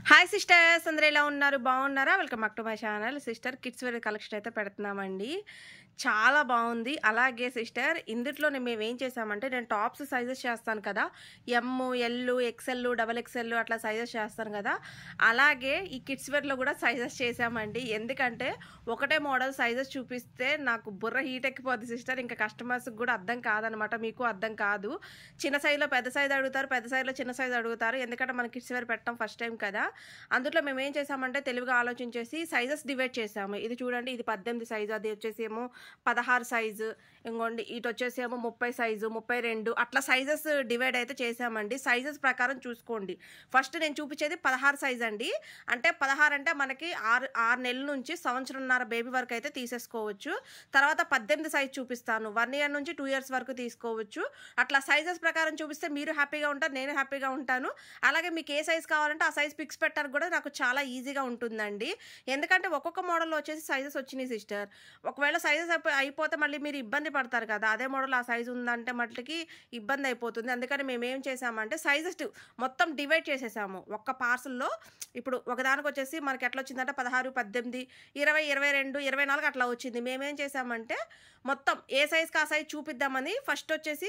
Hi sisters, అందరూ ఎలా ఉన్నారు? బాగున్నారా? Welcome back to my channel. Sister kids wear collection అయితే పెడుతున్నామండి. చాలా బాగుంది. అలాగే సిస్టర్, ఇందులోనే మేము ఏం చేసామంటే, నేను టాప్స్ సైజెస్ చేస్తాను కదా, ఎమ్, ఎల్, ఎక్స్ఎల్, డబల్ ఎక్స్ఎల్ అట్లా సైజెస్ చేస్తాను కదా, అలాగే ఈ కిడ్స్ వేర్లో కూడా సైజెస్ చేసామండి. ఎందుకంటే ఒకటే మోడల్ సైజెస్ చూపిస్తే నాకు బుర్ర హీట్ ఎక్కిపోద్ది సిస్టర్. ఇంకా కస్టమర్స్కి కూడా అర్థం కాదనమాట, మీకు అర్థం కాదు. చిన్న సైజులో పెద్ద సైజు అడుగుతారు, పెద్ద సైజులో చిన్న సైజు అడుగుతారు. ఎందుకంటే మన కిడ్స్ వేర్ పెట్టడం ఫస్ట్ టైం కదా. అందులో మేము ఏం చేసామంటే, తెలివిగా ఆలోచించేసి సైజెస్ డివైడ్ చేసాము. ఇది చూడండి, ఇది 18 సైజు, అది వచ్చేసి ఏమో 16 సైజు, ఇంకోండి ఇటు వచ్చేసి ఏమో 30 సైజు, 32 అట్లా సైజెస్ డివైడ్ అయితే చేసామండి. సైజెస్ ప్రకారం చూసుకోండి. ఫస్ట్ నేను చూపించేది 16 సైజ్ అండి. అంటే 16 అంటే మనకి 6 నెలల నుంచి సంవత్సరంన్నర బేబీ వరకు అయితే తీసేసుకోవచ్చు. తర్వాత 18 సైజ్ చూపిస్తాను, 1 ఇయర్ నుంచి 2 ఇయర్స్ వరకు తీసుకోవచ్చు. అట్లా సైజెస్ ప్రకారం చూపిస్తే మీరు హ్యాపీగా ఉంటారు, నేను హ్యాపీగా ఉంటాను. అలాగే మీకు ఏ సైజ్ కావాలంటే ఆ సైజ్ పిక్స్ పెట్టడానికి కూడా నాకు చాలా ఈజీగా ఉంటుందండి. ఎందుకంటే ఒక్కొక్క మోడల్లో వచ్చేసి సైజెస్ వచ్చినాయి సిస్టర్. ఒకవేళ సైజెస్ అయిపోతే మళ్ళీ మీరు ఇబ్బంది పడతారు కదా, అదే మోడల్ ఆ సైజు ఉందంటే మట్లకి ఇబ్బంది అయిపోతుంది. అందుకని మేము ఏం చేసామంటే సైజెస్ మొత్తం డివైడ్ చేసేసాము ఒక్క పార్సల్లో. ఇప్పుడు ఒకదానికి వచ్చేసి మనకి ఎట్లా వచ్చిందంటే 16, 18, 20, 22, 24 అట్లా వచ్చింది. మేమేం చేసామంటే మొత్తం ఏ సైజ్కి ఆ సైజ్ చూపిద్దామని ఫస్ట్ వచ్చేసి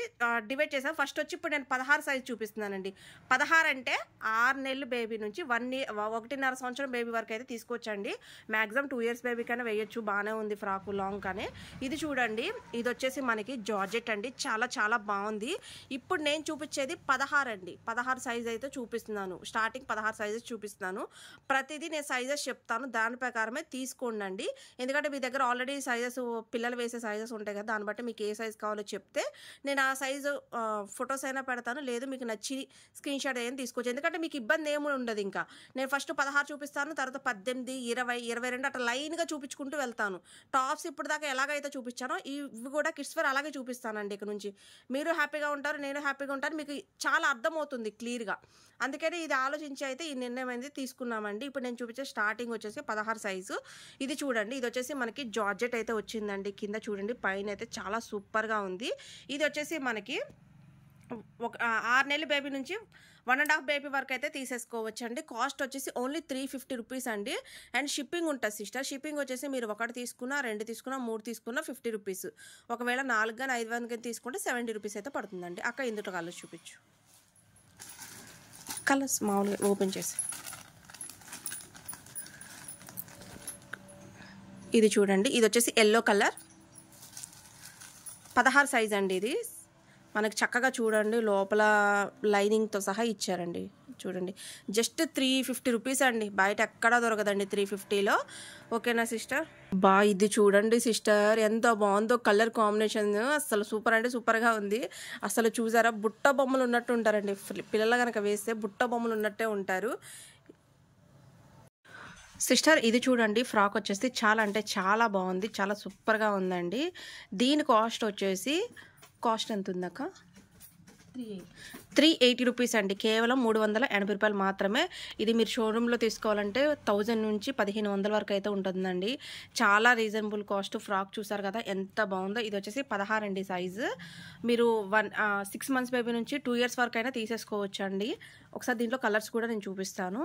డివైడ్ చేసాం. ఫస్ట్ వచ్చి ఇప్పుడు నేను 16 సైజ్ చూపిస్తున్నానండి. 16 అంటే 6 నెలలు బేబీ నుంచి 1.5 సంవత్సరం బేబీ వరకు అయితే తీసుకోవచ్చండి. మ్యాక్సిమం 2 ఇయర్స్ బేబీ కన్నా వేయచ్చు, బాగానే ఉంది ఫ్రాకు లాంగ్ కానీ. ఇది చూడండి, ఇది వచ్చేసి మనకి జార్జెట్ అండి, చాలా చాలా బాగుంది. ఇప్పుడు నేను చూపించేది 16 అండి. 16 సైజ్ అయితే చూపిస్తున్నాను. స్టార్టింగ్ 16 సైజెస్ చూపిస్తున్నాను. ప్రతిదీ నేను సైజెస్ చెప్తాను, దాని ప్రకారమే తీసుకోండి. ఎందుకంటే మీ దగ్గర ఆల్రెడీ సైజెస్ పిల్లలు వేసే సైజెస్ ఉంటాయి కదా, దాన్ని బట్టి మీకు ఏ సైజ్ కావాలో చెప్తే నేను ఆ సైజు ఫొటోస్ అయినా పెడతాను, లేదు మీకు నచ్చి స్క్రీన్ షాట్ అయినా తీసుకోవచ్చు. ఎందుకంటే మీకు ఇబ్బంది ఏమి ఉండదు. ఇంకా నేను ఫస్ట్ 16 చూపిస్తాను, తర్వాత 18, 20, 22 అట్లా లైన్గా చూపించుకుంటూ వెళ్తాను. టాప్స్ ఇప్పుడు దాకా ఎలాగైతే చూపించానో ఇవి కూడా కిడ్స్ వేర్ అలాగే చూపిస్తానండి. ఇక్కడ నుంచి మీరు హ్యాపీగా ఉంటారు, నేను హ్యాపీగా ఉంటాను, మీకు చాలా అర్థమవుతుంది క్లియర్గా. అందుకని ఇది ఆలోచించి అయితే ఈ నిర్ణయం అనేది తీసుకున్నామండి. ఇప్పుడు నేను చూపించే స్టార్టింగ్ వచ్చేసి 16 సైజు. ఇది చూడండి, ఇది వచ్చేసి మనకి జార్జెట్ అయితే వచ్చిందండి. కింద చూడండి, పైన అయితే చాలా సూపర్గా ఉంది. ఇది వచ్చేసి మనకి ఒక 6 నెలల బేబీ నుంచి 1.5 బేబీ వరకు అయితే తీసేసుకోవచ్చు అండి. కాస్ట్ వచ్చేసి ఓన్లీ 350 రూపీస్ అండి. అండ్ షిప్పింగ్ ఉంటుంది సిస్టర్. షిప్పింగ్ వచ్చేసి మీరు 1 తీసుకున్నా, 2 తీసుకున్నా, 3 తీసుకున్నా 50 రూపీస్. ఒకవేళ 4 కానీ 5 కానీ తీసుకుంటే 70 రూపీస్ అయితే పడుతుందండి. అక్క ఇందులో కలర్స్ చూపించు. కలర్స్ మామూలుగా ఓపెన్ చేసి ఇది చూడండి, ఇది వచ్చేసి ఎల్లో కలర్, 16 సైజ్ అండి. ఇది మనకి చక్కగా చూడండి, లోపల లైనింగ్తో సహా ఇచ్చారండి. చూడండి, జస్ట్ 350 రూపీస్ అండి. బయట ఎక్కడా దొరకదండి 350లో. ఓకేనా సిస్టర్? ఇది చూడండి సిస్టర్, ఎంత బాగుందో కలర్ కాంబినేషన్. అసలు సూపర్ అంటే సూపర్గా ఉంది. అసలు చూసారా, బుట్ట బొమ్మలు ఉన్నట్టు ఉంటారండి. పిల్లలు కనుక వేస్తే బుట్ట బొమ్మలు ఉన్నట్టే ఉంటారు. సిస్టర్ ఇది చూడండి, ఫ్రాక్ వచ్చేసి చాలా అంటే చాలా బాగుంది, చాలా సూపర్గా ఉందండి. దీని కాస్ట్ వచ్చేసి ఎంత ఉందాక? 380 రూపీస్ అండి. కేవలం 380 రూపాయలు మాత్రమే. ఇది మీరు షోరూంలో తీసుకోవాలంటే 1000 నుంచి 1500 వరకు అయితే ఉంటుందండి. చాలా రీజనబుల్ కాస్ట్. ఫ్రాక్ చూసారు కదా ఎంత బాగుందో. ఇది వచ్చేసి 16 అండి సైజు. మీరు 6 మంత్స్ బేబీ నుంచి 2 ఇయర్స్ వరకు అయినా తీసేసుకోవచ్చు అండి. ఒకసారి దీంట్లో కలర్స్ కూడా నేను చూపిస్తాను.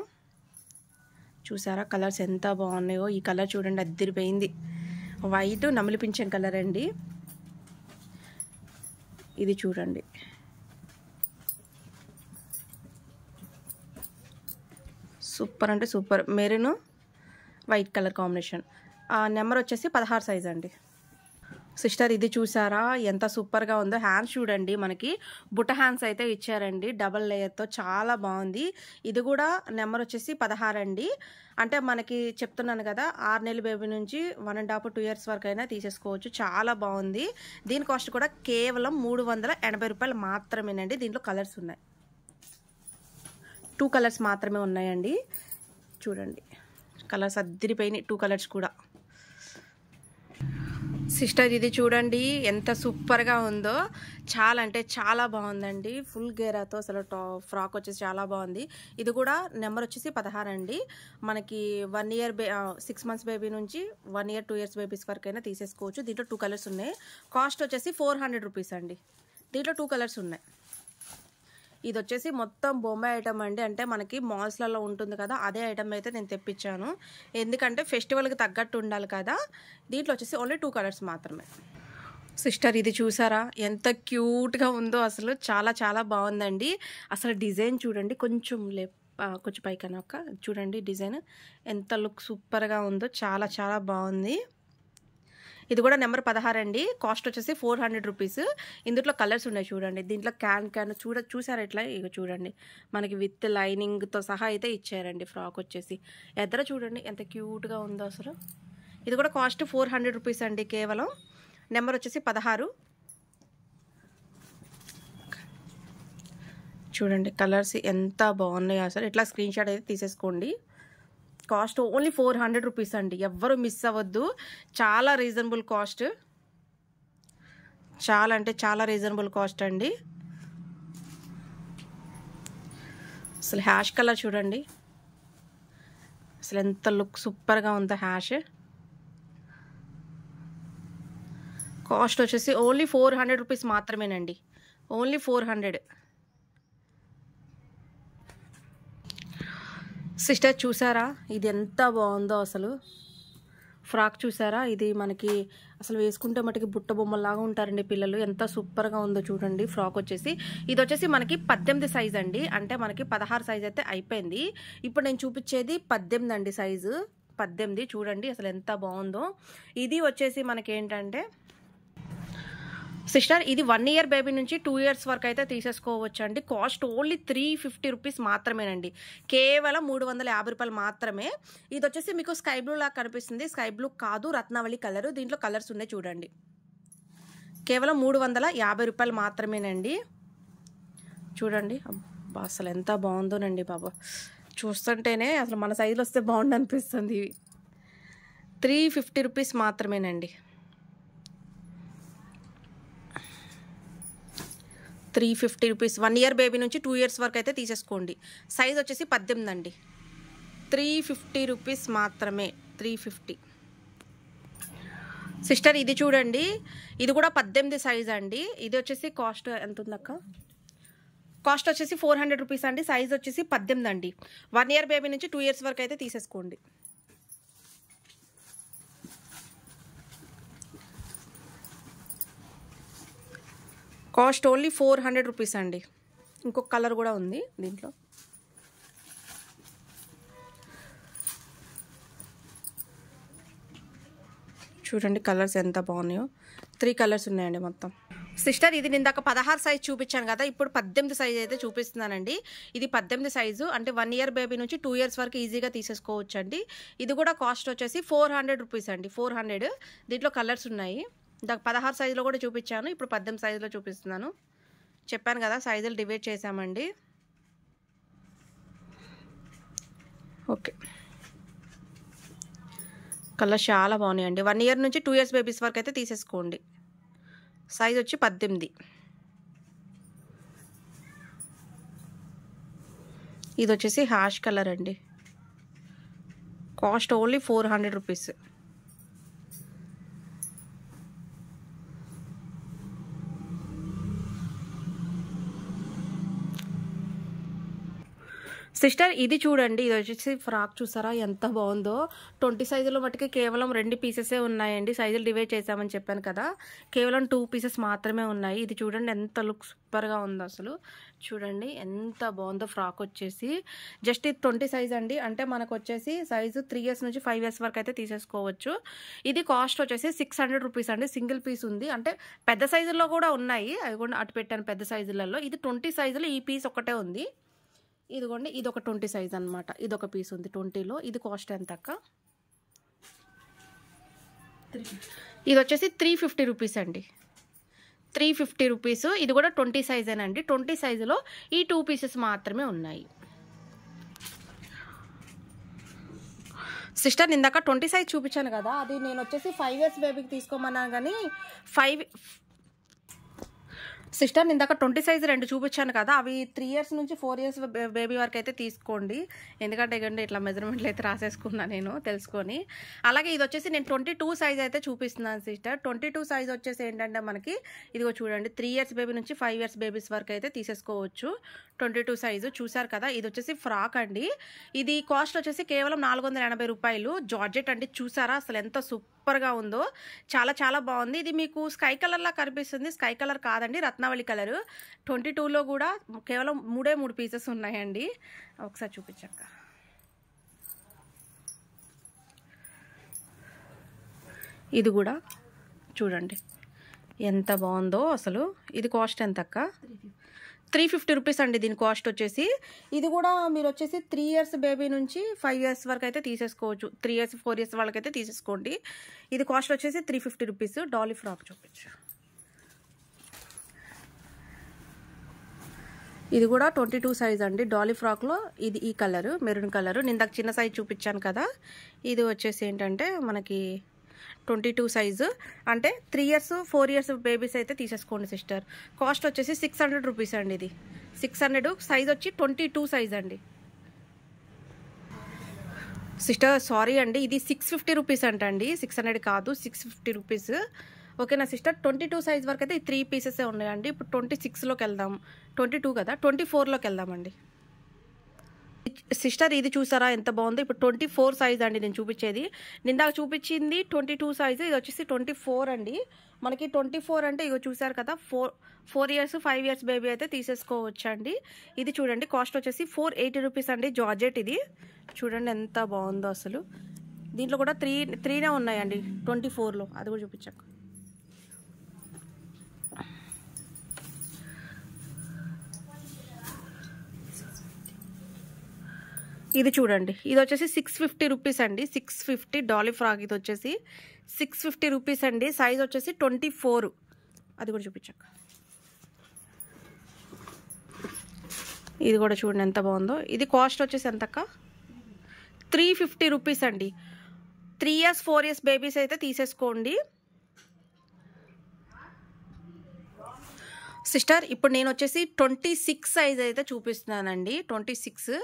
చూసారా కలర్స్ ఎంత బాగున్నాయో. ఈ కలర్ చూడండి, అద్దరిపోయింది. వైట్ నమిలి పింఛం కలర్ అండి. ఇది చూడండి, సూపర్ అంటే super. Maroon white colour combination. Number వచ్చేసి 16 సైజ్ అండి. సిస్టర్ ఇది చూసారా ఎంత సూపర్గా ఉందో. హ్యాండ్స్ చూడండి, మనకి బుట్ట హ్యాండ్స్ అయితే ఇచ్చారండి, డబల్ లేయర్తో, చాలా బాగుంది. ఇది కూడా నెంబర్ వచ్చేసి 16 అండి. అంటే మనకి చెప్తున్నాను కదా, 6 నెలల బేబీ నుంచి 1.5 2 ఇయర్స్ వరకు అయినా తీసేసుకోవచ్చు. చాలా బాగుంది. దీని కాస్ట్ కూడా కేవలం 380 రూపాయలు మాత్రమేనండి. దీంట్లో కలర్స్ ఉన్నాయి, 2 కలర్స్ మాత్రమే ఉన్నాయండి. చూడండి కలర్స్ అద్దరిపోయినాయి, 2 కలర్స్ కూడా. సిస్టర్ ఇది చూడండి ఎంత సూపర్గా ఉందో. చాలా అంటే చాలా బాగుందండి. ఫుల్ గేరాతో అసలు ఫ్రాక్ వచ్చేసి చాలా బాగుంది. ఇది కూడా నెంబర్ వచ్చేసి 16 అండి. మనకి 1 ఇయర్ 6 మంత్స్ బేబీ నుంచి 1 ఇయర్ 2 ఇయర్స్ బేబీస్ వరకు అయినా తీసేసుకోవచ్చు. దీంట్లో 2 కలర్స్ ఉన్నాయి. కాస్ట్ వచ్చేసి 400 రూపీస్ అండి. దీంట్లో 2 కలర్స్ ఉన్నాయి. ఇది వచ్చేసి మొత్తం బొంబాయి ఐటమ్ అండి. అంటే మనకి మాల్స్లలో ఉంటుంది కదా, అదే ఐటమ్ అయితే నేను తెప్పించాను. ఎందుకంటే ఫెస్టివల్కి తగ్గట్టు ఉండాలి కదా. దీంట్లో వచ్చేసి ఓన్లీ 2 కలర్స్ మాత్రమే. సిస్టర్ ఇది చూసారా ఎంత క్యూట్గా ఉందో, అసలు చాలా చాలా బాగుందండి. అసలు డిజైన్ చూడండి, కొంచెం పైకన్నా చూడండి డిజైన్ ఎంత లుక్ సూపర్గా ఉందో, చాలా చాలా బాగుంది. ఇది కూడా నెంబర్ 16 అండి. కాస్ట్ వచ్చేసి 400 రూపీస్. ఇందులో కలర్స్ ఉన్నాయి చూడండి. దీంట్లో క్యాన్ చూసారా ఎట్లా, ఇక చూడండి మనకి విత్ లైనింగ్తో సహా అయితే ఇచ్చారండి. ఫ్రాక్ వచ్చేసి ఎద్దర చూడండి ఎంత క్యూట్గా ఉందో అసలు. ఇది కూడా కాస్ట్ 400 రూపీస్ అండి కేవలం. నెంబర్ వచ్చేసి 16. చూడండి కలర్స్ ఎంత బాగున్నాయో అసలు. ఇట్లా స్క్రీన్ షాట్ అయితే తీసేసుకోండి. కాస్ట్ ఓన్లీ 400 రూపీస్ అండి. ఎవ్వరు మిస్ అవ్వద్దు. చాలా రీజనబుల్ కాస్ట్, చాలా అంటే చాలా రీజనబుల్ కాస్ట్ అండి. అసలు హ్యాష్ కలర్ చూడండి, అసలు ఎంత లుక్ సూపర్గా ఉందో హ్యాష్. కాస్ట్ వచ్చేసి ఓన్లీ 400 రూపీస్ మాత్రమేనండి. ఓన్లీ 400. సిస్టర్ చూసారా ఇది ఎంత బాగుందో అసలు. ఫ్రాక్ చూసారా, ఇది మనకి అసలు వేసుకుంటే మటుకి బుట్ట బొమ్మలాగా ఉంటారండి పిల్లలు. ఎంత సూపర్గా ఉందో చూడండి. ఫ్రాక్ వచ్చేసి ఇది వచ్చేసి మనకి 18 సైజ్ అండి. అంటే మనకి 16 సైజ్ అయితే అయిపోయింది. ఇప్పుడు నేను చూపించేది 18 అండి సైజు. 18 చూడండి అసలు ఎంత బాగుందో. ఇది వచ్చేసి మనకి ఏంటంటే సిస్టర్ ఇది 1 ఇయర్ బేబీ నుంచి 2 ఇయర్స్ వరకు అయితే తీసేసుకోవచ్చు అండి. కాస్ట్ ఓన్లీ 350 రూపీస్ మాత్రమేనండి. కేవలం 350 రూపాయలు మాత్రమే. ఇది వచ్చేసి మీకు స్కై బ్లూ లాగా కనిపిస్తుంది. స్కై బ్లూ కాదు, రత్నావళి కలరు. దీంట్లో కలర్స్ ఉన్నాయి చూడండి. కేవలం 350 రూపాయలు మాత్రమేనండి. చూడండి అబ్బా అసలు ఎంత బాగుందోనండి బాబా. చూస్తుంటేనే అసలు మన సైజులో వస్తే బాగుండు అనిపిస్తుంది. ఇవి 350 రూపీస్ మాత్రమేనండి. 350 రూపీస్. 1 ఇయర్ బేబీ నుంచి 2 ఇయర్స్ వరకు అయితే తీసేసుకోండి. సైజ్ వచ్చేసి 18 అండి. 350 రూపీస్ మాత్రమే. 350. సిస్టర్ ఇది చూడండి, ఇది కూడా 18 సైజ్ అండి. ఇది వచ్చేసి కాస్ట్ ఎంత ఉందక్క? కాస్ట్ వచ్చేసి 400 రూపీస్ అండి. సైజ్ వచ్చేసి 18 అండి. 1 ఇయర్ బేబీ నుంచి 2 ఇయర్స్ వరకు అయితే తీసేసుకోండి. కాస్ట్ ఓన్లీ 400 రూపీస్ అండి. ఇంకొక కలర్ కూడా ఉంది దీంట్లో. చూడండి కలర్స్ ఎంత బాగున్నాయో. 3 కలర్స్ ఉన్నాయండి మొత్తం. సిస్టర్ ఇది నేను ఇందాక 16 సైజ్ చూపించాను కదా, ఇప్పుడు 18 సైజ్ అయితే చూపిస్తున్నానండి. ఇది 18 సైజు అంటే 1 ఇయర్ బేబీ నుంచి 2 ఇయర్స్ వరకు ఈజీగా తీసేసుకోవచ్చు అండి. ఇది కూడా కాస్ట్ వచ్చేసి 400 రూపీస్ అండి. 400. దీంట్లో కలర్స్ ఉన్నాయి. ఇందాక 16 సైజులో కూడా చూపించాను, ఇప్పుడు 18 సైజులో చూపిస్తున్నాను. చెప్పాను కదా సైజులు డివైడ్ చేసామండి. ఓకే కలర్స్ చాలా బాగున్నాయండి. 1 ఇయర్ నుంచి 2 ఇయర్స్ బేబీస్ వరకు అయితే తీసేసుకోండి. సైజ్ వచ్చి 18. ఇది వచ్చేసి హ్యాష్ కలర్ అండి. Cost only 400 rupees. సిస్టర్ ఇది చూడండి, ఇది వచ్చేసి ఫ్రాక్ చూసారా ఎంత బాగుందో. 20 సైజులో మటుకి కేవలం 2 పీసెసే ఉన్నాయండి. సైజులు డివైడ్ చేసామని చెప్పాను కదా, కేవలం 2 పీసెస్ మాత్రమే ఉన్నాయి. ఇది చూడండి ఎంత లుక్ సూపర్గా ఉందో అసలు. చూడండి ఎంత బాగుందో ఫ్రాక్ వచ్చేసి. జస్ట్ ఇది 20 సైజ్ అండి. అంటే మనకు వచ్చేసి సైజు 3 ఇయర్స్ నుంచి 5 ఇయర్స్ వరకు అయితే తీసేసుకోవచ్చు. ఇది కాస్ట్ వచ్చేసి 600 రూపీస్ అండి. సింగిల్ పీస్ ఉంది. అంటే పెద్ద సైజుల్లో కూడా ఉన్నాయి, అవి కూడా అటు పెట్టాను పెద్ద సైజులలో. ఇది 20 సైజులో ఈ పీస్ ఒకటే ఉంది. ఇదిగోండి ఇది ఒక 20 సైజ్ అనమాట. ఇది ఒక పీస్ ఉంది 20లో. ఇది కాస్ట్ ఎంత అక్క? ఇది వచ్చేసి 350 రూపీస్ అండి. 350 రూపీస్. ఇది కూడా 20 సైజేనండి. 20 సైజులో ఈ 2 పీసెస్ మాత్రమే ఉన్నాయి. సిస్టర్ ఇందాక 20 సైజ్ చూపించాను కదా, అది నేను వచ్చేసి 5 ఇయర్స్ బేబీకి తీసుకోమన్నాను కానీ సిస్టర్ ఇందాక 20 సైజ్ 2 చూపించాను కదా, అవి 3 ఇయర్స్ నుంచి 4 ఇయర్స్ బేబీ వరకు అయితే తీసుకోండి. ఎందుకంటే ఇట్లా మెజర్మెంట్లు అయితే రాసేసుకున్నా నేను తెలుసుకొని. అలాగే ఇది వచ్చేసి నేను 22 సైజ్ అయితే చూపిస్తున్నాను సిస్టర్. 22 సైజ్ వచ్చేసి ఏంటంటే మనకి ఇదిగో చూడండి 3 ఇయర్స్ బేబీ నుంచి 5 ఇయర్స్ బేబీస్ వరకు అయితే తీసేసుకోవచ్చు. 22 సైజు చూసారు కదా. ఇది వచ్చేసి ఫ్రాక్ అండి. ఇది కాస్ట్ వచ్చేసి కేవలం 480 రూపాయలు. జార్జెట్ అండి, చూసారా అసలు ఎంత సూపర్గా ఉందో, చాలా చాలా బాగుంది. ఇది మీకు స్కై కలర్లా కనిపిస్తుంది, స్కై కలర్ కాదండి, రత్నావళి కలరు. 22లో కూడా కేవలం 3 పీసెస్ ఉన్నాయండి. ఒకసారి చూపించాక ఇది కూడా చూడండి ఎంత బాగుందో అసలు. ఇది కాస్ట్ ఎంత అక్క? 350 రూపీస్ అండి దీని కాస్ట్ వచ్చేసి. ఇది కూడా మీరు వచ్చేసి 3 ఇయర్స్ బేబీ నుంచి 5 ఇయర్స్ వరకు అయితే తీసేసుకోవచ్చు. 3 ఇయర్స్ 4 ఇయర్స్ వాళ్ళకైతే తీసేసుకోండి. ఇది కాస్ట్ వచ్చేసి 350 రూపీస్. డాలీ ఫ్రాక్ చూపించు. ఇది కూడా 22 సైజ్ అండి. డాలీ ఫ్రాక్లో ఇది ఈ కలరు, మెరూన్ కలరు. నేను ఇందాక చిన్న సైజ్ చూపించాను కదా, ఇది వచ్చేసి ఏంటంటే మనకి 22 సైజు, అంటే 3 ఇయర్స్ 4 ఇయర్స్ బేబీస్ అయితే తీసేసుకోండి సిస్టర్. కాస్ట్ వచ్చేసి 600 రూపీస్ అండి. ఇది 600. సైజ్ వచ్చి 22 సైజ్ అండి సిస్టర్. సారీ అండి, ఇది 650 రూపీస్ అంటండి, 600 కాదు, 650 రూపీస్. ఓకేనా సిస్టర్. 22 సైజ్ వరకు అయితే 3 పీసెసే ఉన్నాయండి. ఇప్పుడు 26లోకి వెళ్దాం. 22 కదా, 24లోకి వెళ్దామండి సిస్టర్. ఇది చూసారా ఎంత బాగుందో. ఇప్పుడు 24 సైజ్ అండి నేను చూపించేది. నిందాక చూపించింది 22 సైజు, ఇది వచ్చేసి 24 అండి. మనకి 24 అంటే ఇగో చూసారు కదా, 4 ఇయర్స్ 5 ఇయర్స్ బేబీ అయితే తీసేసుకోవచ్చు అండి. ఇది చూడండి కాస్ట్ వచ్చేసి 480 రూపీస్ అండి. జార్జెట్ ఇది చూడండి ఎంత బాగుందో అసలు. దీంట్లో కూడా 3 ఉన్నాయండి 24లో, అది కూడా చూపించాక. ఇది చూడండి, ఇది వచ్చేసి 650 రూపీస్ అండి. 650 డాలీ ఫ్రాక్. ఇది వచ్చేసి 650 రూపీస్ అండి. సైజ్ వచ్చేసి 24, అది కూడా చూపించాక. ఇది కూడా చూడండి ఎంత బాగుందో. ఇది కాస్ట్ వచ్చేసి ఎంతక్క? 350 రూపీస్ అండి. 3 ఇయర్స్ 4 ఇయర్స్ బేబీస్ అయితే తీసేసుకోండి సిస్టర్. ఇప్పుడు నేను వచ్చేసి 26 సైజ్ అయితే చూపిస్తున్నానండి. 26.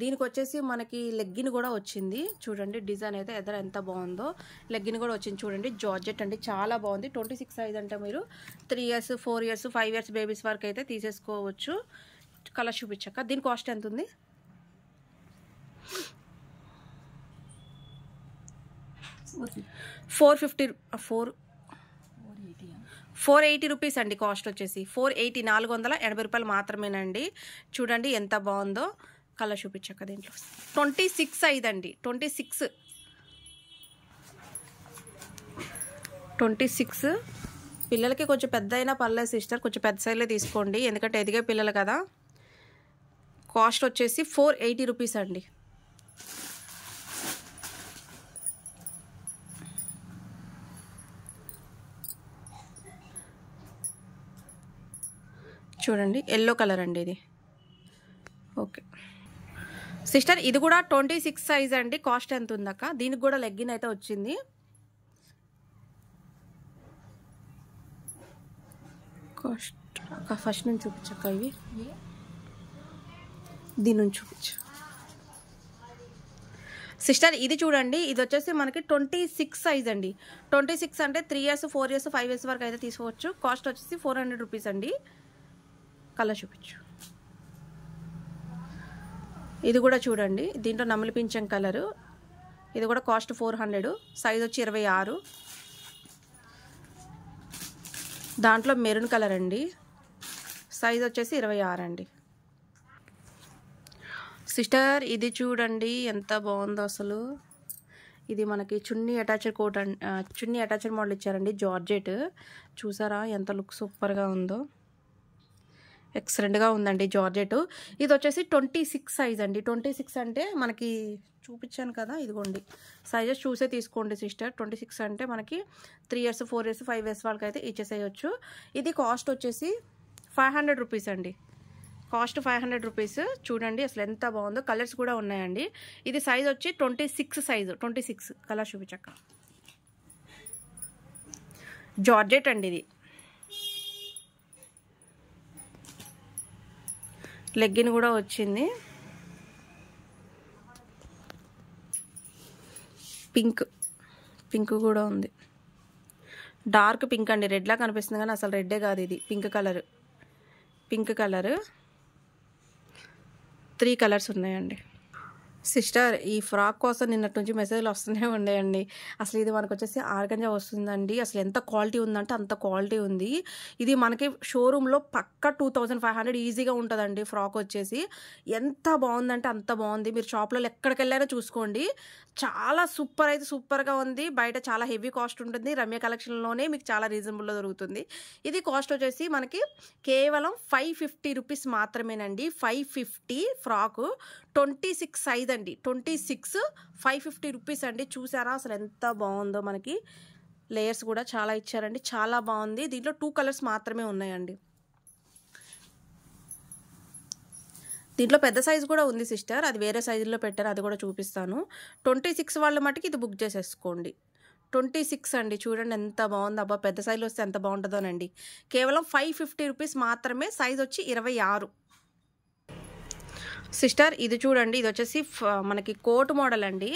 దీనికి వచ్చేసి మనకి లెగ్గిన్ కూడా వచ్చింది చూడండి. డిజైన్ అయితే ఎదర ఎంత బాగుందో. లెగ్గిన్ కూడా వచ్చింది చూడండి. జార్జెట్ అండి, చాలా బాగుంది. 26 సైజ్ అంటే మీరు 3 ఇయర్స్ 4 ఇయర్స్ 5 ఇయర్స్ బేబీస్ వరకు అయితే తీసేసుకోవచ్చు. కలర్ చూపించాక. దీని కాస్ట్ ఎంత ఉంది? 480 రూపీస్ అండి. కాస్ట్ వచ్చేసి 480, 480 రూపాయలు మాత్రమేనండి. చూడండి ఎంత బాగుందో. కలర్ చూపించాక దీంట్లో 26 సైజ్ అండి. 26 పిల్లలకి కొంచెం పెద్ద అయినా పర్లేదు సిస్టర్, కొంచెం పెద్ద సైజులో తీసుకోండి, ఎందుకంటే ఎదిగే పిల్లలు కదా. కాస్ట్ వచ్చేసి 480 రూపీస్ అండి. చూడండి ఎల్లో కలర్ అండి ఇది. ఓకే సిస్టర్, ఇది కూడా 26 సైజ్ అండి. కాస్ట్ ఎంత ఉందక్క? దీనికి కూడా లెగ్గిన్ అయితే వచ్చింది. కాస్ట్ ఫస్ట్ నుంచి చూపించక్క. ఇవి దీని నుంచి చూపించు సిస్టర్. ఇది చూడండి, ఇది వచ్చేసి మనకి 26 సైజ్ అండి. 26 అంటే 3 ఇయర్స్ 4 ఇయర్స్ 5 ఇయర్స్ వరకు అయితే తీసుకోవచ్చు. కాస్ట్ వచ్చేసి 400 రూపీస్ అండి. కలర్ చూపించు. ఇది కూడా చూడండి, దీంట్లో నమలి పింఛం కలరు. ఇది కూడా కాస్ట్ 400. సైజ్ వచ్చి 26. దాంట్లో మెరూన్ కలర్ అండి. సైజ్ వచ్చేసి 26 అండి. సిస్టర్ ఇది చూడండి ఎంత బాగుందో అసలు. ఇది మనకి చున్నీ అటాచ్డ్ కోట్ చున్నీ అటాచ్డ్ మోడల్ ఇచ్చారండి. జార్జెట్ చూసారా ఎంత లుక్ సూపర్గా ఉందో. ఎక్సలెంట్గా ఉందండి జార్జెట్. ఇది వచ్చేసి 26 సైజ్ అండి. 26 అంటే మనకి చూపించాను కదా, ఇదిగోండి సైజెస్ చూసే తీసుకోండి సిస్టర్. 26 అంటే మనకి 3 ఇయర్స్ 4 ఇయర్స్ 5 ఇయర్స్ వాళ్ళకి అయితే ఇచ్చేసేయచ్చు. ఇది కాస్ట్ వచ్చేసి 500 రూపీస్ అండి. Cost 500 rupees. చూడండి అసలు ఎంత బాగుందో. కలర్స్ కూడా ఉన్నాయండి. ఇది సైజ్ వచ్చి 26 సైజు. 26 కలర్ చూపించక్క. జార్జెట్ అండి ఇది. లెగ్గిన్ కూడా వచ్చింది. పింక్ కూడా ఉంది. డార్క్ పింక్ అండి, రెడ్లా కనిపిస్తుంది కానీ అసలు రెడ్డే కాదు, ఇది పింక్ కలర్. 3 కలర్స్ ఉన్నాయండి. సిస్టర్, ఈ ఫ్రాక్ కోసం నిన్నటి నుంచి మెసేజ్లు వస్తూనే ఉండేయండి. అసలు ఇది మనకు వచ్చేసి ఆర్గంజా వస్తుందండి. అసలు ఎంత క్వాలిటీ ఉందంటే అంత క్వాలిటీ ఉంది. ఇది మనకి షోరూంలో పక్క 2500 ఈజీగా ఉంటుందండి. ఫ్రాక్ వచ్చేసి ఎంత బాగుందంటే అంత బాగుంది. మీరు షాప్లో ఎక్కడికి వెళ్ళారో చూసుకోండి, చాలా సూపర్గా ఉంది. బయట చాలా హెవీ కాస్ట్ ఉంటుంది. రమ్య కలెక్షన్లోనే మీకు చాలా రీజనబుల్లో దొరుకుతుంది. ఇది కాస్ట్ వచ్చేసి మనకి కేవలం 550 రూపీస్ మాత్రమేనండి. 550 ఫ్రాకు 26 సైజ్ అండి. 26 550 రూపీస్ అండి. చూసారా అసలు ఎంత బాగుందో. మనకి లేయర్స్ కూడా చాలా ఇచ్చారండి, చాలా బాగుంది. దీంట్లో 2 కలర్స్ మాత్రమే ఉన్నాయండి. దీంట్లో పెద్ద సైజు కూడా ఉంది సిస్టర్, అది వేరే సైజులో పెట్టారు, అది కూడా చూపిస్తాను. 26 వాళ్ళ మటుకి ఇది బుక్ చేసేసుకోండి. 26 అండి, చూడండి ఎంత బాగుంది. అబ్బా, పెద్ద సైజులో వస్తే ఎంత బాగుంటుందోనండి. కేవలం 550 రూపీస్ మాత్రమే. సైజ్ వచ్చి 26. సిస్టర్ ఇది చూడండి, ఇది వచ్చేసి మనకి కోట్ మోడల్ అండి.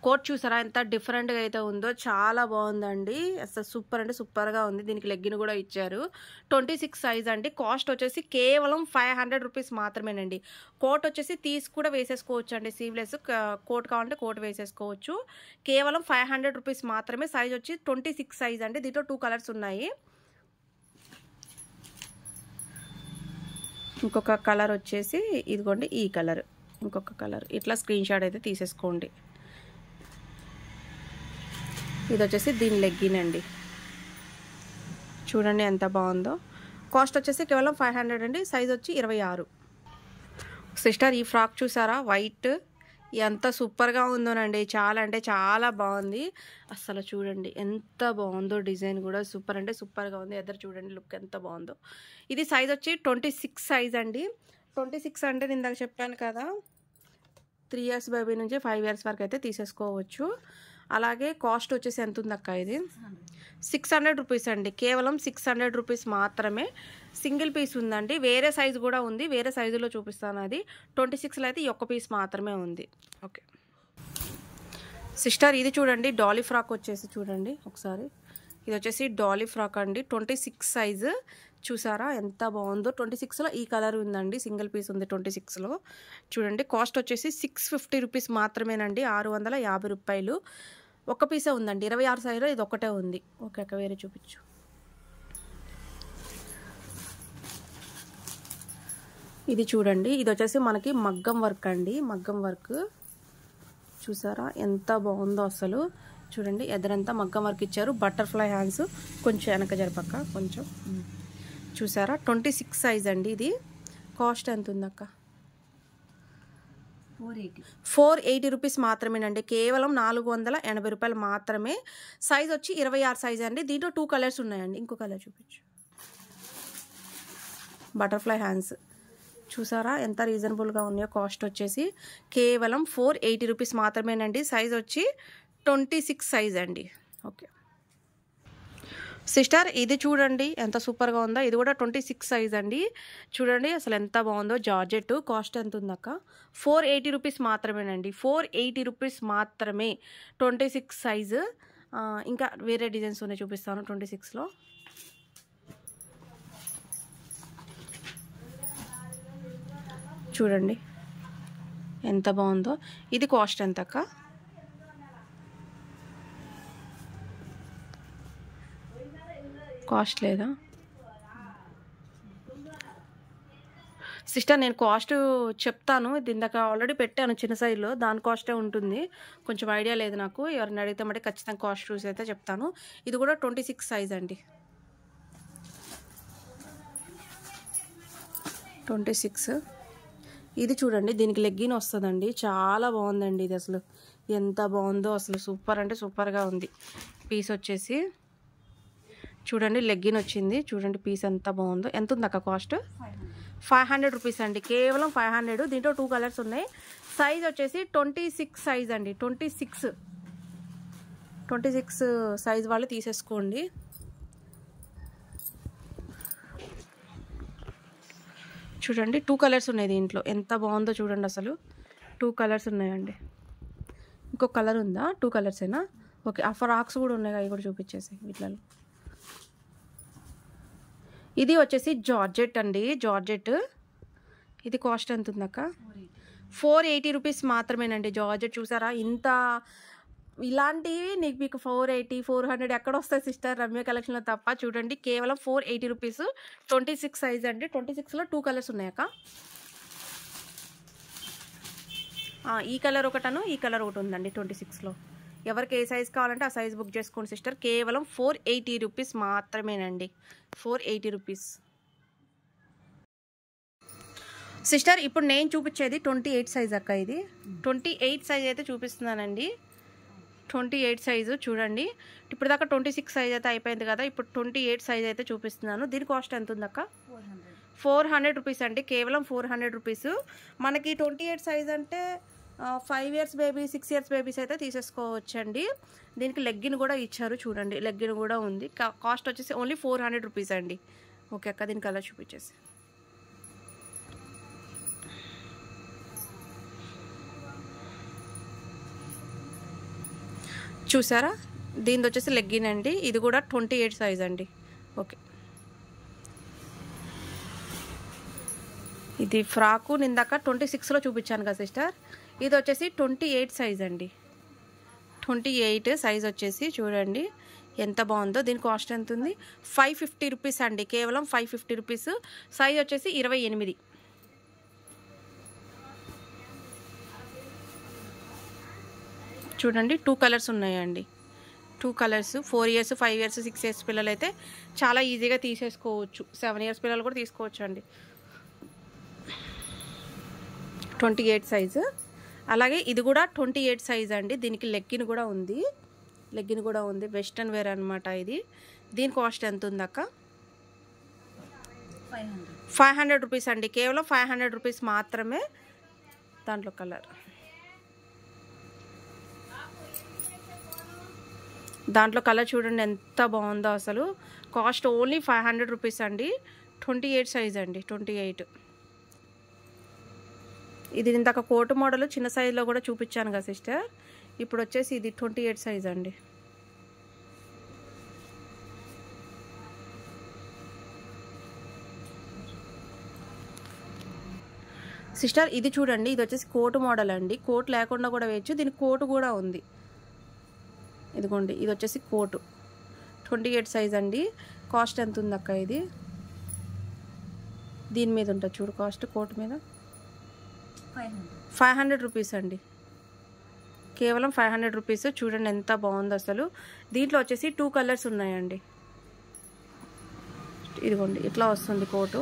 కోట్ చూసారా ఎంత డిఫరెంట్గా అయితే ఉందో, చాలా బాగుందండి. అసలు సూపర్గా ఉంది. దీనికి లెగ్గిన్ కూడా ఇచ్చారు. 26 సైజ్ అండి. కాస్ట్ వచ్చేసి కేవలం 500 రూపీస్ మాత్రమేనండి. కోట్ వచ్చేసి తీసి కూడా వేసేసుకోవచ్చు అండి. సీవ్లెస్ కోట్ కావాలంటే కోట్ వేసేసుకోవచ్చు. కేవలం 500 రూపీస్ మాత్రమే. సైజ్ వచ్చి 26 సైజ్ అండి. దీంట్లో 2 కలర్స్ ఉన్నాయి. ఇంకొక కలర్ వచ్చేసి ఇదిగోండి, ఈ కలర్. ఇంకొక కలర్ ఇట్లా స్క్రీన్ షాట్ అయితే తీసేసుకోండి. ఇది వచ్చేసి దీని లెగ్గిన్ అండి. చూడండి ఎంత బాగుందో. కాస్ట్ వచ్చేసి కేవలం 500 అండి. సైజ్ వచ్చి 26. సిస్టర్ ఈ ఫ్రాక్ చూసారా, వైట్, ఎంత సూపర్గా ఉందోనండి. చాలా అంటే చాలా బాగుంది. అసలు చూడండి ఎంత బాగుందో. డిజైన్ కూడా సూపర్గా ఉంది. ఎదురు చూడండి లుక్ ఎంత బాగుందో. ఇది సైజ్ వచ్చి 26 సైజ్ అండి. 26 అంటే నేను ఇందాక చెప్పాను కదా, 3 ఇయర్స్ బేబీ నుంచి 5 ఇయర్స్ వరకు అయితే తీసేసుకోవచ్చు. అలాగే కాస్ట్ వచ్చేసి ఎంత ఉంది అక్క, ఇది 600 రూపీస్ అండి. కేవలం 600 రూపీస్ మాత్రమే. సింగిల్ పీస్ ఉందండి, వేరే సైజు కూడా ఉంది, వేరే సైజులో చూపిస్తాను. అది 26లో అయితే ఈ ఒక్క పీస్ మాత్రమే ఉంది. ఓకే సిస్టర్, ఇది చూడండి డాలీ ఫ్రాక్ వచ్చేసి చూడండి ఒకసారి. ఇది వచ్చేసి డాలీ ఫ్రాక్ అండి. 26 సైజు. చూసారా ఎంత బాగుందో. 26లో ఈ కలర్ ఉందండి, సింగిల్ పీస్ ఉంది 26లో. చూడండి కాస్ట్ వచ్చేసి 650 రూపీస్ మాత్రమేనండి. 650 రూపాయలు. ఒక పీసే ఉందండి. 26 సైజులో ఇది ఒకటే ఉంది. ఓకే అక్క, వేరే చూపించు. ఇది చూడండి, ఇది వచ్చేసి మనకి మగ్గం వర్క్ అండి. మగ్గం వర్క్ చూసారా ఎంత బాగుందో అసలు. చూడండి ఎదురంతా మగ్గం వర్క్ ఇచ్చారు. బటర్ఫ్లై హ్యాండ్స్ కొంచెం వెనక జరపక్క కొంచెం. చూసారా 26 సైజ్ అండి. ఇది కాస్ట్ ఎంత ఉందక్క? 480 రూపీస్ మాత్రమేనండి. కేవలం 480 రూపాయలు మాత్రమే. సైజ్ వచ్చి 26 సైజ్ అండి. దీంట్లో 2 కలర్స్ ఉన్నాయండి. ఇంకో కలర్ చూపించు. బటర్ఫ్లై హ్యాండ్స్ చూసారా ఎంత రీజనబుల్గా ఉన్నాయో. కాస్ట్ వచ్చేసి కేవలం 480 రూపీస్ మాత్రమేనండి. సైజ్ వచ్చి 26 సైజ్ అండి. ఓకే సిస్టర్, ఇది చూడండి ఎంత సూపర్గా ఉందో. ఇది కూడా 26 సైజ్ అండి. చూడండి అసలు ఎంత బాగుందో. జార్జెట్. కాస్ట్ ఎంత ఉందక్క? 480 రూపీస్ మాత్రమేనండి. 480 రూపీస్ మాత్రమే. 26 సైజు. ఇంకా వేరే డిజైన్స్ ఉన్నాయి, చూపిస్తాను 26లో. చూడండి ఎంత బాగుందో. ఇది కాస్ట్ ఎంత అక్క? కాస్ట్ లేదా సిస్టర్? నేను కాస్ట్ చెప్తాను. ఇది ఇందాక ఆల్రెడీ పెట్టాను చిన్న సైజులో, దాని కాస్టే ఉంటుంది. కొంచెం ఐడియా లేదు నాకు. ఎవరిని అడిగితే మళ్ళీ ఖచ్చితంగా కాస్ట్ చూసి అయితే చెప్తాను. ఇది కూడా 26 సైజ్ అండి. 26. ఇది చూడండి, దీనికి లెగ్గిన్ వస్తుందండి. చాలా బాగుందండి ఇది. అసలు ఎంత బాగుందో అసలు. సూపర్ అంటే సూపర్గా ఉంది. పీస్ వచ్చేసి చూడండి లెగ్గిన్ వచ్చింది. చూడండి పీస్ ఎంత బాగుందో. ఎంత ఉంది అక్క కాస్ట్? 500 రూపీస్ అండి. కేవలం 500. దీంట్లో 2 కలర్స్ ఉన్నాయి. సైజ్ వచ్చేసి 26 సైజ్ అండి. 26 సైజ్ వాళ్ళు తీసేసుకోండి. చూడండి 2 కలర్స్ ఉన్నాయి దీంట్లో. ఎంత బాగుందో చూడండి అసలు. 2 కలర్స్ ఉన్నాయండి. ఇంకో కలర్ ఉందా? 2 కలర్సేనా? ఓకే. ఆ ఫ్రాక్స్ కూడా ఉన్నాయి, అవి కూడా చూపించేసి వీటిలలో. ఇది వచ్చేసి జార్జెట్ అండి, జార్జెట్. ఇది కాస్ట్ ఎంత ఉందక్క? 480 రూపీస్ మాత్రమేనండి. జార్జెట్ చూసారా ఇంత, ఇలాంటివి మీకు 480 400 ఎక్కడ వస్తాయి సిస్టర్, రమ్య కలెక్షన్లో తప్ప. చూడండి కేవలం 480 రూపీస్. 26 సైజ్ అండి. 26లో 2 కలర్స్ ఉన్నాయక్క. ఈ కలర్ ఒకటను ఈ కలర్ ఒకటి ఉందండి 26లో. ఎవరికి ఏ సైజ్ కావాలంటే ఆ సైజ్ బుక్ చేసుకోండి సిస్టర్. కేవలం 480 రూపీస్ మాత్రమేనండి. 480 రూపీస్ సిస్టర్. ఇప్పుడు నేను చూపించేది 28 సైజ్ అక్క. ఇది 28 సైజ్ అయితే చూపిస్తున్నానండి. 28 సైజు చూడండి. ఇప్పుడు దాకా 26 సైజ్ అయితే అయిపోయింది కదా, ఇప్పుడు 28 సైజ్ అయితే చూపిస్తున్నాను. దీని కాస్ట్ ఎంత ఉందక్క? 400 రూపీస్ అండి. కేవలం 400 రూపీస్. మనకి 28 సైజ్ అంటే 5 ఇయర్స్ బేబీ 6 ఇయర్స్ బేబీస్ అయితే తీసేసుకోవచ్చండి. దీనికి లెగ్గిన్ కూడా ఇచ్చారు చూడండి, లెగ్గిన్ కూడా ఉంది. కాస్ట్ వచ్చేసి ఓన్లీ 400 రూపీస్ అండి. ఓకే అక్క, దీని కలర్ చూపించేసి. చూసారా, దీనిది వచ్చేసి లెగ్గిన్ అండి. ఇది కూడా 28 సైజ్ అండి. ఓకే. ఇది ఫ్రాకు నిందాక 26లో చూపించాను కదా సిస్టర్. ఇది వచ్చేసి 28 సైజ్ అండి. 28 సైజ్ వచ్చేసి చూడండి ఎంత బాగుందో. దీని కాస్ట్ ఎంత ఉంది? 550 రూపీస్ అండి. కేవలం 550 రూపీస్. సైజ్ వచ్చేసి 28. చూడండి 2 కలర్స్ ఉన్నాయండి. 2 కలర్స్. 4 ఇయర్స్ 5 ఇయర్స్ 6 ఇయర్స్ పిల్లలు అయితే చాలా ఈజీగా తీసేసుకోవచ్చు. 7 ఇయర్స్ పిల్లలు కూడా తీసుకోవచ్చు అండి. 28 సైజు. అలాగే ఇది కూడా 28 సైజ్ అండి. దీనికి లెగ్గిన్ కూడా ఉంది, లెగ్గిన్ కూడా ఉంది. వెస్ట్రన్ వేర్ అనమాట ఇది. దీని కాస్ట్ ఎంత ఉందక్క? 500 రూపీస్ అండి. కేవలం 500 రూపీస్ మాత్రమే. దాంట్లో కలర్, దాంట్లో కలర్ చూడండి ఎంత బాగుందో అసలు. కాస్ట్ ఓన్లీ 500 రూపీస్ అండి. 28 సైజ్ అండి. 28. ఇది ఇందాక కోటు మోడల్ చిన్న సైజులో కూడా చూపించాను కదా సిస్టర్. ఇప్పుడు వచ్చేసి ఇది 28 సైజ్ అండి. సిస్టర్ ఇది చూడండి, ఇది వచ్చేసి కోటు మోడల్ అండి. కోట్ లేకుండా కూడా వేయచ్చు, దీనికి కోటు కూడా ఉంది. ఇదిగోండి, ఇది వచ్చేసి కోటు. 28 సైజ్ అండి. కాస్ట్ ఎంత ఉంది అక్క? ఇది దీని మీద ఉంటుంది చూడు కాస్ట్, కోటు మీద 500 రూపీస్ అండి. కేవలం 500 రూపీస్. చూడండి ఎంత బాగుందో అసలు. దీంట్లో వచ్చేసి 2 కలర్స్ ఉన్నాయండి. ఇదిగోండి ఇట్లా వస్తుంది కోటు.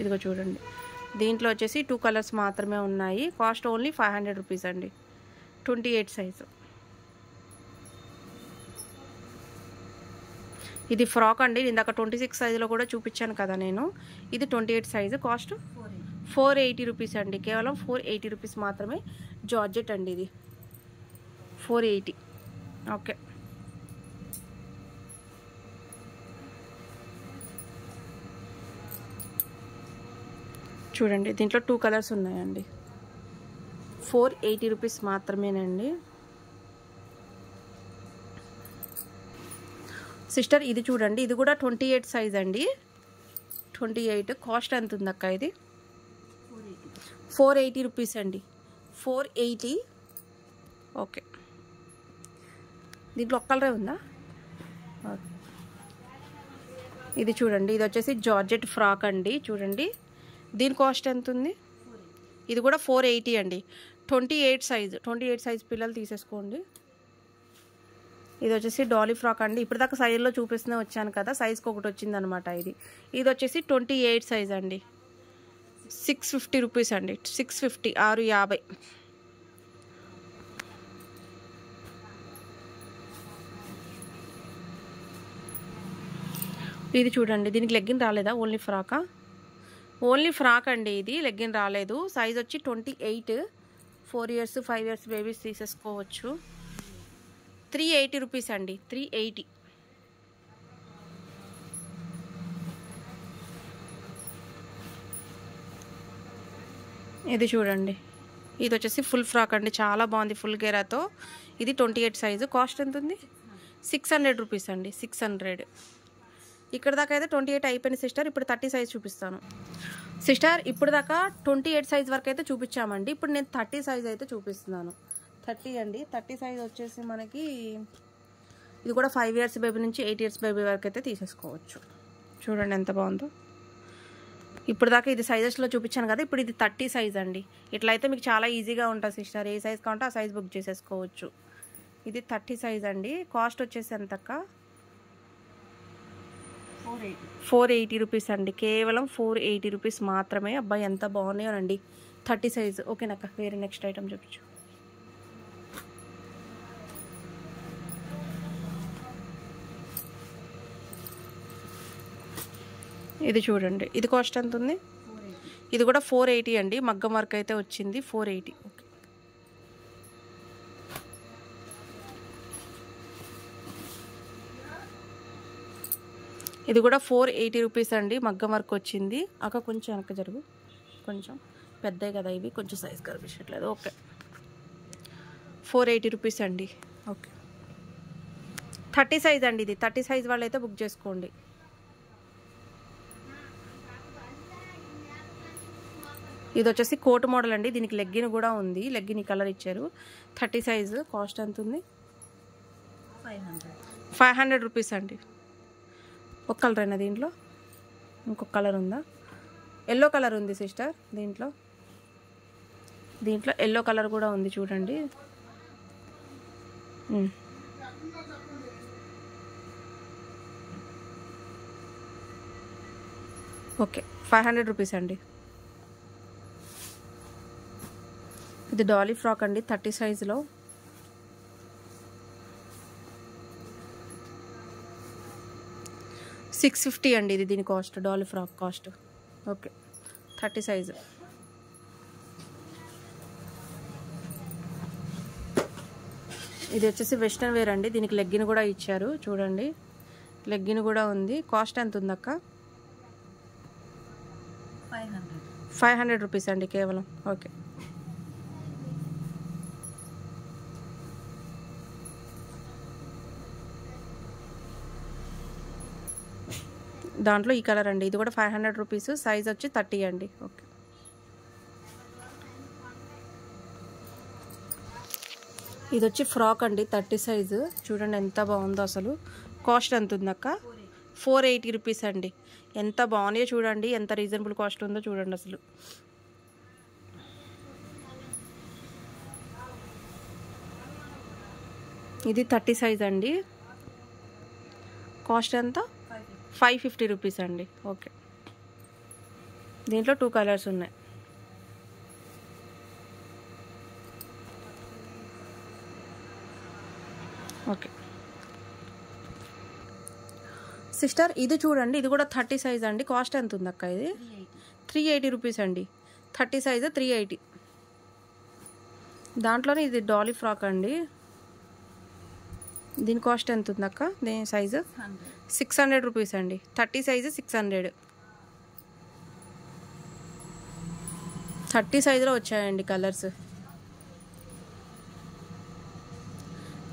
ఇదిగో చూడండి, దీంట్లో వచ్చేసి 2 కలర్స్ మాత్రమే ఉన్నాయి. కాస్ట్ ఓన్లీ 500 రూపీస్ అండి. 28 సైజు. ఇది ఫ్రాక్ అండి. ఇందాక 26 సైజులో కూడా చూపించాను కదా నేను. ఇది 28 సైజు. కాస్ట్ 480 రూపీస్ అండి. కేవలం 480 రూపీస్ మాత్రమే. జార్జెట్ అండి ఇది. 480. ఓకే. చూడండి దీంట్లో 2 కలర్స్ ఉన్నాయండి. 480 రూపీస్ మాత్రమేనండి. సిస్టర్ ఇది చూడండి, ఇది కూడా 28 సైజ్ అండి. 28. కాస్ట్ ఎంత ఉంది అక్క? ఇది 480 రూపీస్ అండి. 480. ఓకే. దీంట్లో ఒక్క కలరే ఉందా? ఇది చూడండి, ఇది వచ్చేసి జార్జెట్ ఫ్రాక్ అండి. చూడండి దీని కాస్ట్ ఎంత ఉంది? ఇది కూడా 480 అండి. 28 సైజ్. 28 సైజ్ పిల్లలు తీసేసుకోండి. ఇది వచ్చేసి డాలీ ఫ్రాక్ అండి. ఇప్పుడు దాకా సైజులో చూపిస్తూనే వచ్చాను కదా, సైజ్కి ఒకటి వచ్చిందనమాట. ఇది వచ్చేసి 28 సైజ్ అండి. 650 రూపీస్ అండి. 650. 650. ఇది చూడండి, దీనికి లెగ్గిన్ రాలేదా? ఓన్లీ ఫ్రాకా? ఓన్లీ ఫ్రాక్ అండి ఇది, లెగ్గిన్ రాలేదు. సైజ్ వచ్చి 28. 4 ఇయర్స్ 5 ఇయర్స్ బేబీస్ తీసేసుకోవచ్చు. 380 రూపీస్ అండి. 380. ఇది చూడండి, ఇది వచ్చేసి ఫుల్ ఫ్రాక్ అండి, చాలా బాగుంది ఫుల్ గేరాతో. ఇది 28 సైజు. కాస్ట్ ఎంత ఉంది? 600 రూపీస్ అండి, 600. ఇక్కడ దాకా అయితే 28 అయిపోయింది సిస్టర్. ఇప్పుడు 30 సైజ్ చూపిస్తాను సిస్టర్. ఇప్పుడు దాకా 28 సైజ్ వరకు అయితే చూపించామండి. ఇప్పుడు నేను 30 సైజ్ అయితే చూపిస్తున్నాను. 30 అండి. 30 సైజ్ వచ్చేసి మనకి ఇది కూడా 5 ఇయర్స్ బేబీ నుంచి 8 ఇయర్స్ బేబీ వరకు అయితే తీసేసుకోవచ్చు. చూడండి ఎంత బాగుందో. ఇప్పుడు దాకా ఇది సైజెస్లో చూపించాను కదా, ఇప్పుడు ఇది 30 సైజ్ అండి. ఇట్లా అయితే మీకు చాలా ఈజీగా ఉంటుంది సిస్టర్. ఏ సైజ్ కావాలంటే ఆ సైజ్ బుక్ చేసేసుకోవచ్చు. ఇది 30 సైజ్ అండి. కాస్ట్ వచ్చేసి ఎంతక్క? 480 రూపీస్ అండి. కేవలం 480 రూపీస్ మాత్రమే. అబ్బాయి ఎంత బాగున్నాయోనండి. 30 సైజ్. ఓకేనాక, వేరే నెక్స్ట్ ఐటమ్ చూపించు. ఇది చూడండి, ఇది కాస్ట్ ఎంత ఉంది? ఇది కూడా 480 అండి. మగ్గం వర్క్ అయితే వచ్చింది. 480. ఓకే. ఇది కూడా 480 రూపీస్ అండి. మగ్గం వర్క్ వచ్చింది. అక్క కొంచెం వెనక జరుగు, కొంచెం పెద్దవి కదా ఇవి, కొంచెం సైజ్ కనిపించట్లేదు. ఓకే, 480 రూపీస్ అండి. ఓకే, 30 సైజ్ అండి. ఇది 30 సైజ్ వాళ్ళు అయితే బుక్ చేసుకోండి. ఇది వచ్చేసి కోట్ మోడల్ అండి. దీనికి లెగ్గిన్ కూడా ఉంది. లెగ్గిన్ ఈ కలర్ ఇచ్చారు. 30 సైజు. కాస్ట్ ఎంత ఉంది? 500 రూపీస్ అండి. ఒక కలర్ అయినా దీంట్లో? ఇంకొక కలర్ ఉందా? ఎల్లో కలర్ ఉంది సిస్టర్ దీంట్లో. ఎల్లో కలర్ కూడా ఉంది చూడండి. ఓకే, 500 రూపీస్ అండి. ఇది డాలీ ఫ్రాక్ అండి, 30 సైజులో. $650 అండి ఇది. దీని cost, Dolly frock cost. Okay, 30 size. ఇది వచ్చేసి వెస్ట్రన్ వేర్ అండి. దీనికి లెగ్గిన్ కూడా ఇచ్చారు చూడండి. లెగ్గిన్ కూడా ఉంది. కాస్ట్ ఎంత ఉంది అక్క? 500 రూపీస్ అండి కేవలం. ఓకే, దాంట్లో ఈ కలర్ అండి. ఇది కూడా 500 రూపీస్. సైజ్ వచ్చి 30 అండి. ఓకే, ఇది వచ్చి ఫ్రాక్ అండి, 30 సైజు. చూడండి ఎంత బాగుందో అసలు. కాస్ట్ ఎంత ఉంది అక్క? 480 రూపీస్ అండి. ఎంత బాగున్నాయో చూడండి, ఎంత రీజనబుల్ కాస్ట్ ఉందో చూడండి అసలు. ఇది 30 సైజ్ అండి. కాస్ట్ ఎంత? 550 రూపీస్ అండి. ఓకే, దీంట్లో 2 కలర్స్ ఉన్నాయి. ఓకే సిస్టర్, ఇది చూడండి. ఇది కూడా 30 సైజ్ అండి. కాస్ట్ ఎంత ఉంది అక్క? ఇది 380 రూపీస్ అండి. 30 సైజు 380. దాంట్లోనే ఇది డాలీ ఫ్రాక్ అండి. దీని కాస్ట్ ఎంత ఉంది అక్క? దీని సైజు 600 రూపీస్ అండి. 30 సైజు 600. 30 సైజులో వచ్చాయండి కలర్స్.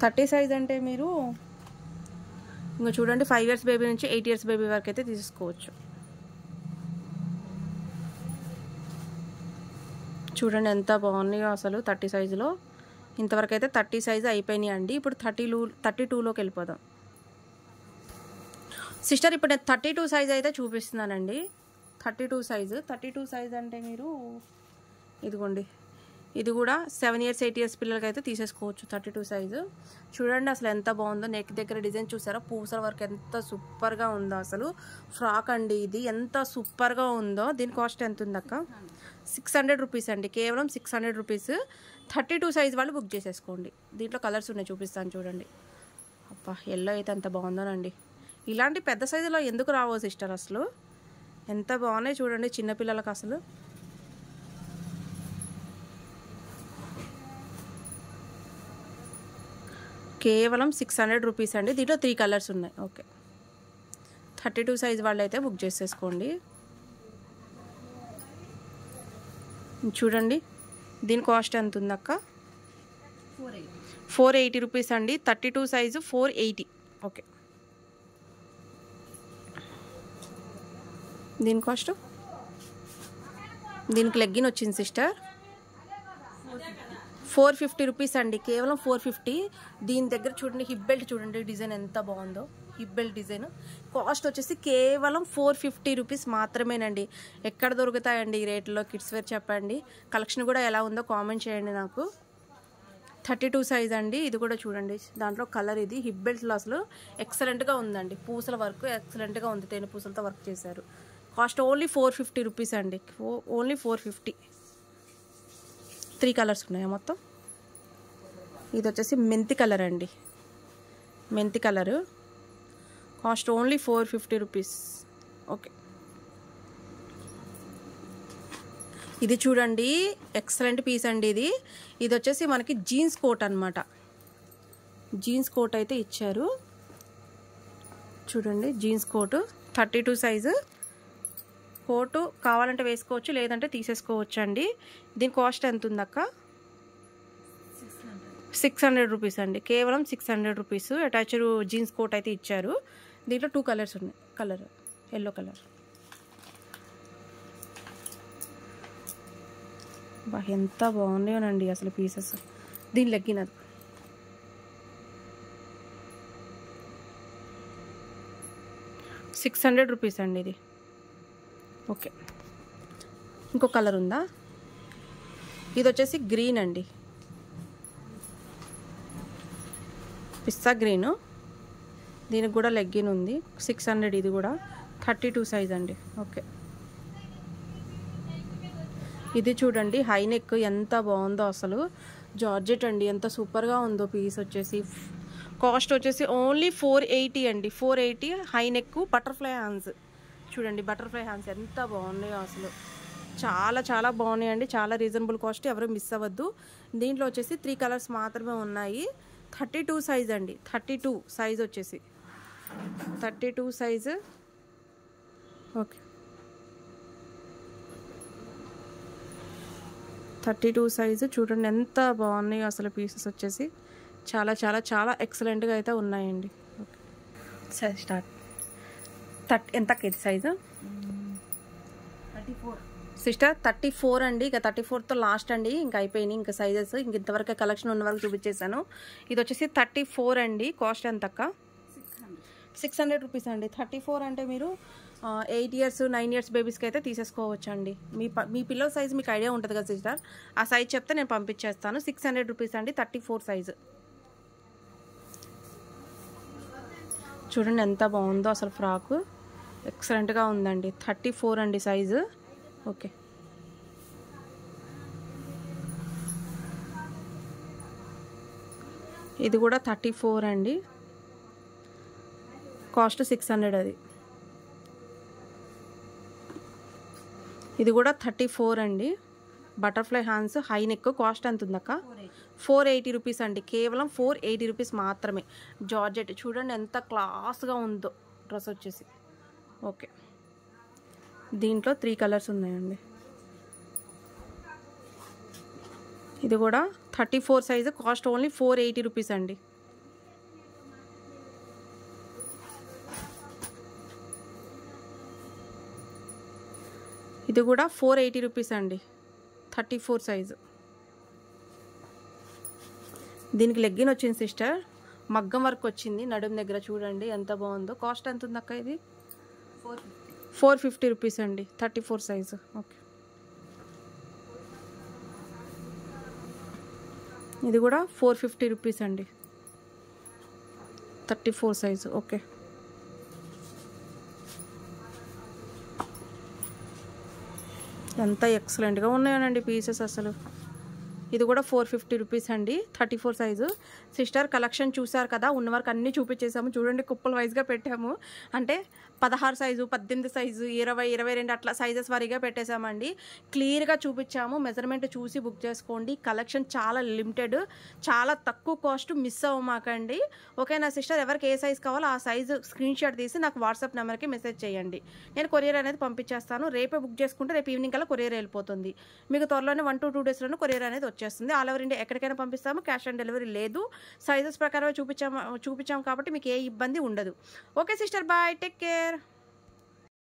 30 సైజ్ అంటే మీరు ఇంకా చూడండి, 5 ఇయర్స్ బేబీ నుంచి 8 ఇయర్స్ బేబీ వరకు అయితే తీసుకోవచ్చు. చూడండి ఎంత బాగున్నాయో అసలు 30 సైజులో. ఇంతవరకు అయితే 30 సైజు అయిపోయినాయి అండి. ఇప్పుడు 32లోకి వెళ్ళిపోదాం సిస్టర్. ఇప్పుడు నేను 32 సైజ్ అయితే చూపిస్తున్నానండి. 32 సైజు. 32 సైజ్ అంటే మీరు ఇదిగోండి, ఇది కూడా 7 ఇయర్స్ 8 ఇయర్స్ పిల్లలకి అయితే తీసేసుకోవచ్చు. 32 సైజు. చూడండి అసలు ఎంత బాగుందో. నెక్ దగ్గర డిజైన్ చూసారా? పూసల వర్క్ ఎంత సూపర్గా ఉందో అసలు. ఫ్రాక్ అండి ఇది, ఎంత సూపర్గా ఉందో. దీని కాస్ట్ ఎంత ఉంది అక్క? 600 రూపీస్ అండి. కేవలం 600 రూపీస్. 32 సైజ్ వాళ్ళు బుక్ చేసేసుకోండి. దీంట్లో కలర్స్ ఉన్నాయి, చూపిస్తాను చూడండి. అబ్బా, ఎల్లో అయితే ఎంత బాగుందోనండి. ఇలాంటి పెద్ద సైజులో ఎందుకు రావో సిస్టర్ అసలు. ఎంత బాగున్నాయి చూడండి చిన్నపిల్లలకు అసలు. కేవలం 600 రూపీస్ అండి. దీంట్లో 3 కలర్స్ ఉన్నాయి. ఓకే, 32 సైజ్ వాళ్ళు అయితే బుక్ చేసేసుకోండి. చూడండి దీని కాస్ట్ ఎంత ఉంది అక్క? 480 రూపీస్ అండి. 32 సైజు 480. ఓకే, దీని కాస్ట్, దీనికి లెగ్గిన్ వచ్చింది సిస్టర్ 450 రూపీస్ అండి, కేవలం 450. దీని దగ్గర చూడండి హిప్ బెల్ట్ చూడండి డిజైన్ ఎంత బాగుందో, హిప్ బెల్ట్ డిజైన్. కాస్ట్ వచ్చేసి కేవలం 450 రూపీస్ మాత్రమేనండి. ఎక్కడ దొరుకుతాయండి ఈ రేట్లో కిడ్స్ వేర్ చెప్పండి. కలెక్షన్ కూడా ఎలా ఉందో కామెంట్ చేయండి నాకు. 32 సైజ్ అండి. ఇది కూడా చూడండి దాంట్లో కలర్, ఇది హిప్ బెల్ట్లో అసలు ఎక్సలెంట్గా ఉందండి. పూసల వర్క్ ఎక్సలెంట్గా ఉంది, తేనె పూసలతో వర్క్ చేశారు. కాస్ట్ ఓన్లీ 450 రూపీస్ అండి, ఓన్లీ 450. 3 కలర్స్ ఉన్నాయా మొత్తం? ఇది వచ్చేసి మెంతి కలర్ అండి, మెంతి colour. Cost only 450 rupees. Okay, ఇది చూడండి ఎక్సలెంట్ పీస్ అండి. ఇది వచ్చేసి మనకి జీన్స్ కోట్ అనమాట. జీన్స్ కోట్ అయితే ఇచ్చారు చూడండి, జీన్స్ కోటు 32 సైజు. కోటు కావాలంటే వేసుకోవచ్చు, లేదంటే తీసేసుకోవచ్చు అండి. దీని కాస్ట్ ఎంత ఉందక్క? 600 రూపీస్ అండి, కేవలం 600 రూపీస్. అటాచ్డ్ జీన్స్ కోట్ అయితే ఇచ్చారు. దీంట్లో 2 కలర్స్ ఉన్నాయి. కలర్ ఎల్లో కలర్, బా ఎంత బాగున్నాయోనండి అసలు పీసెస్. దీని లెగ్గిన్ అది 600 రూపీస్ అండి ఇది. ఓకే, ఇంకో కలర్ ఉందా? ఇది వచ్చేసి గ్రీన్ అండి, పిస్తా గ్రీను. దీనికి కూడా లెగ్గిన్ ఉంది 600. ఇది కూడా 32 సైజ్ అండి. ఓకే, ఇది చూడండి హై నెక్ ఎంత బాగుందో అసలు. జార్జెట్ అండి, ఎంత సూపర్గా ఉందో పీస్ వచ్చేసి. కాస్ట్ వచ్చేసి ఓన్లీ 480 అండి, 480. హై నెక్ బటర్ఫ్లై హ్యాండ్స్ చూడండి, బటర్ఫ్లై హ్యాండ్స్ ఎంత బాగున్నాయో అసలు. చాలా చాలా బాగున్నాయండి, చాలా రీజనబుల్ కాస్ట్, ఎవరు మిస్ అవ్వద్దు. దీంట్లో వచ్చేసి 3 కలర్స్ మాత్రమే ఉన్నాయి. 32 సైజ్ అండి, 32 సైజ్ వచ్చేసి 32 సైజు. ఓకే, 32 సైజు చూడండి ఎంత బాగున్నాయో అసలు పీసెస్ వచ్చేసి. చాలా చాలా చాలా ఎక్సలెంట్గా అయితే ఉన్నాయండి. ఓకే, సరే స్టార్ట్. ఎంత కేజీ సైజు? 34 సిస్టర్, 34 అండి. ఇక 34తో లాస్ట్ అండి, ఇంకా అయిపోయినాయి ఇంకా సైజెస్. ఇంక ఇంతవరకు కలెక్షన్ ఉన్న వరకు చూపించేసాను. ఇది వచ్చేసి 34 అండి. కాస్ట్ ఎంత అక్క? 600 రూపీస్ అండి. 34 అంటే మీరు 8 ఇయర్స్ 9 ఇయర్స్ బేబీస్కి అయితే తీసేసుకోవచ్చు అండి. మీ పిల్లల సైజు మీకు ఐడియా ఉంటుంది కదా సిస్టర్, ఆ సైజ్ చెప్తే నేను పంపించేస్తాను. 600 రూపీస్ అండి, 34 సైజు. చూడండి ఎంత బాగుందో అసలు, ఫ్రాకు ఎక్సలెంట్గా ఉందండి. 34 అండి సైజు. ఓకే, ఇది కూడా 34 అండి. కాస్ట్ 600 అది. ఇది కూడా 34 అండి. Butterfly hands high neck. Cost ఎంత ఉందక్క? 480 రూపీస్ అండి, కేవలం 480 రూపీస్ మాత్రమే. జార్జెట్ చూడండి ఎంత క్లాస్గా ఉందో డ్రెస్ వచ్చేసి. ఓకే, దీంట్లో 3 కలర్స్ ఉన్నాయండి. ఇది కూడా 34 సైజు. కాస్ట్ ఓన్లీ 480 రూపీస్ అండి. ఇది కూడా 480 రూపీస్ అండి, 34 సైజు. దీనికి లెగ్గిన్ వచ్చింది సిస్టర్, మగ్గం వర్క్ వచ్చింది నడుము దగ్గర. చూడండి ఎంత బాగుందో. కాస్ట్ ఎంత ఉంది అక్క? ఇది 450 రూపీస్ అండి, 34 సైజు. ఓకే, ఇది కూడా 450 రూపీస్ అండి, 34 సైజు. ఓకే, ఎంత ఎక్సలెంట్గా ఉన్నాయనండి పీసెస్ అసలు. ఇది కూడా 450 రూపీస్ అండి, 34 సైజు. సిస్టర్ కలెక్షన్ చూసారు కదా, ఉన్న వరకు అన్నీ చూపించేసాము. చూడండి కుప్పల వైజ్గా పెట్టాము, అంటే 16 సైజు, 18 సైజు, 20, 22 అట్లా సైజెస్ వారీగా పెట్టేశామండి. క్లియర్గా చూపించాము, మెజర్మెంట్ చూసి బుక్ చేసుకోండి. కలెక్షన్ చాలా లిమిటెడ్, చాలా తక్కువ కాస్ట్, మిస్ అవ్వమాకండి. ఓకేనా సిస్టర్? ఎవరికి ఏ సైజ్ కావాలో ఆ సైజు స్క్రీన్ షాట్ తీసి నాకు వాట్సాప్ నెంబర్కి మెసేజ్ చేయండి, నేను కొరియర్ అనేది పంపించేస్తాను. రేపే బుక్ చేసుకుంటే రేపు ఈవినింగ్ కల్లా కొరియర్ వెళ్ళిపోతుంది. మీకు త్వరలోనే 1 to 2 డేస్లోనే కొరియర్ అనేది వచ్చేస్తుంది. ఆల్ ఓవర్ ఇండియా ఎక్కడికైనా పంపిస్తాము, క్యాష్ ఆన్ డెలివరీ లేదు. సైజెస్ ప్రకారమే చూపించాము కాబట్టి మీకు ఏ ఇబ్బంది ఉండదు. Okay sister, bye, take care.